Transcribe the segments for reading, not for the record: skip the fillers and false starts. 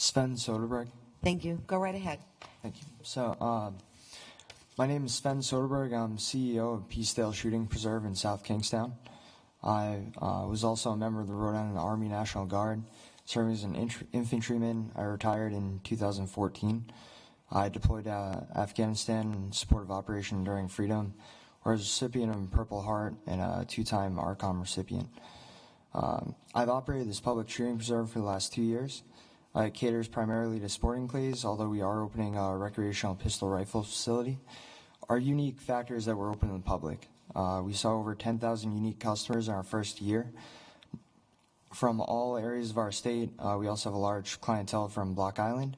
Sven Soderberg. Thank you. Go right ahead. Thank you. So, my name is Sven Soderberg. I'm CEO of Peacedale Shooting Preserve in South Kingstown. I was also a member of the Rhode Island Army National Guard, serving as an infantryman. I retired in 2014. I deployed to Afghanistan in support of Operation Enduring Freedom, where I was a recipient of a Purple Heart and a two-time ARCOM recipient. I've operated this public shooting preserve for the last 2 years. It caters primarily to sporting clays, although we are opening a recreational pistol rifle facility. Our unique factor is that we're open to the public. We saw over 10,000 unique customers in our first year from all areas of our state. We also have a large clientele from Block Island.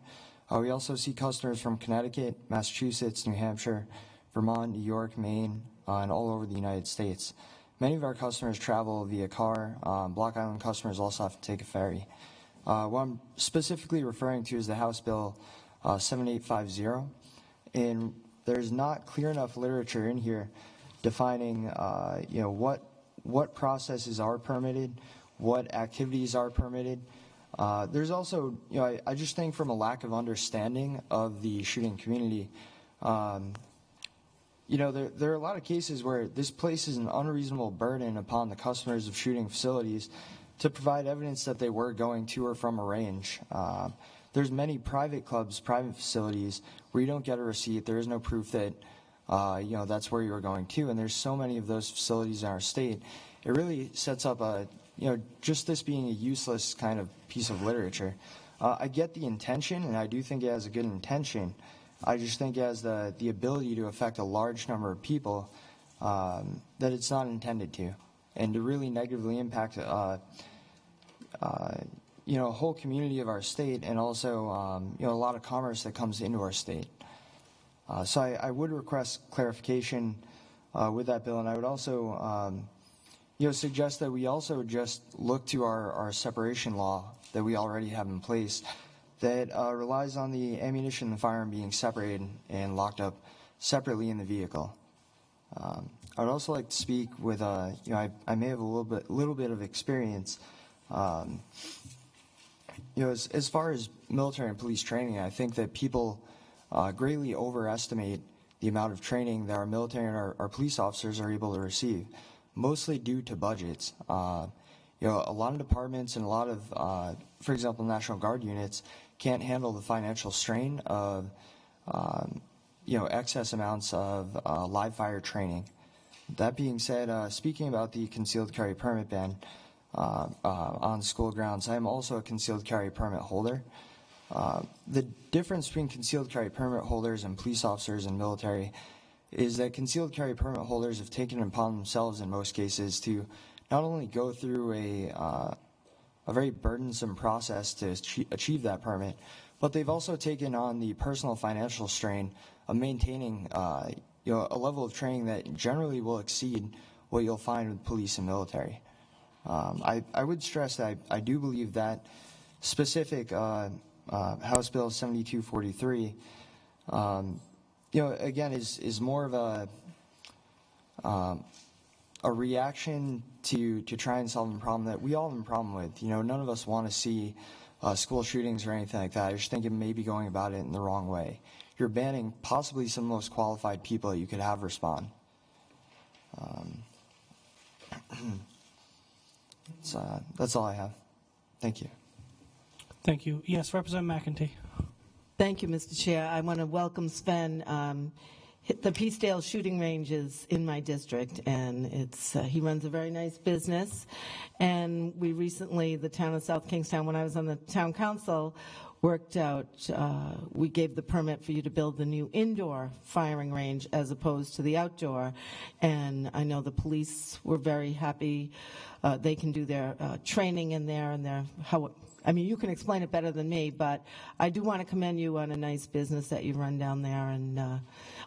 We also see customers from Connecticut, Massachusetts, New Hampshire, Vermont, New York, Maine, and all over the United States. Many of our customers travel via car. Block Island customers also have to take a ferry. What I'm specifically referring to is the House Bill 7850, and there's not clear enough literature in here defining, what processes are permitted, what activities are permitted. There's also, I just think from a lack of understanding of the shooting community, there are a lot of cases where this places an unreasonable burden upon the customers of shooting facilities to provide evidence that they were going to or from a range. There's many private clubs, private facilities where you don't get a receipt. There is no proof that, that's where you were going to. And there's so many of those facilities in our state. It really sets up just this being a useless kind of piece of literature. I get the intention, and I do think it has a good intention. I just think it has the ability to affect a large number of people that it's not intended to, and to really negatively impact a whole community of our state, and also a lot of commerce that comes into our state. So I would request clarification with that bill, and I would also suggest that we also just look to our separation law that we already have in place that relies on the ammunition and the firearm being separated and locked up separately in the vehicle. I would also like to speak with, I may have a little bit of experience. As far as military and police training, I think that people greatly overestimate the amount of training that our military and our police officers are able to receive, mostly due to budgets. A lot of departments and a lot of, for example, National Guard units can't handle the financial strain of, excess amounts of live fire training. That being said, speaking about the concealed carry permit ban on school grounds, I am also a concealed carry permit holder. The difference between concealed carry permit holders and police officers and military is that concealed carry permit holders have taken it upon themselves in most cases to not only go through a very burdensome process to achieve that permit, but they've also taken on the personal financial strain of maintaining a level of training that generally will exceed what you'll find with police and military. I would stress that I do believe that specific House Bill 7243, again, is more of a reaction to try and solve a problem that we all have a problem with. None of us want to see school shootings or anything like that. I just think it may be going about it in the wrong way. You're banning possibly some of the most qualified people that you could have respond. That's all I have. Thank you. Thank you. Yes, Representative McEntee. Thank you, Mr. Chair. I want to welcome Sven. The Peacedale shooting range is in my district, and he runs a very nice business. And we recently, the town of South Kingstown, when I was on the town council, worked out, we gave the permit for you to build the new indoor firing range as opposed to the outdoor. And I know the police were very happy. They can do their training in there, and you can explain it better than me, but I do want to commend you on a nice business that you run down there. And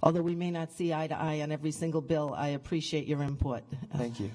although we may not see eye to eye on every single bill, I appreciate your input. Thank you.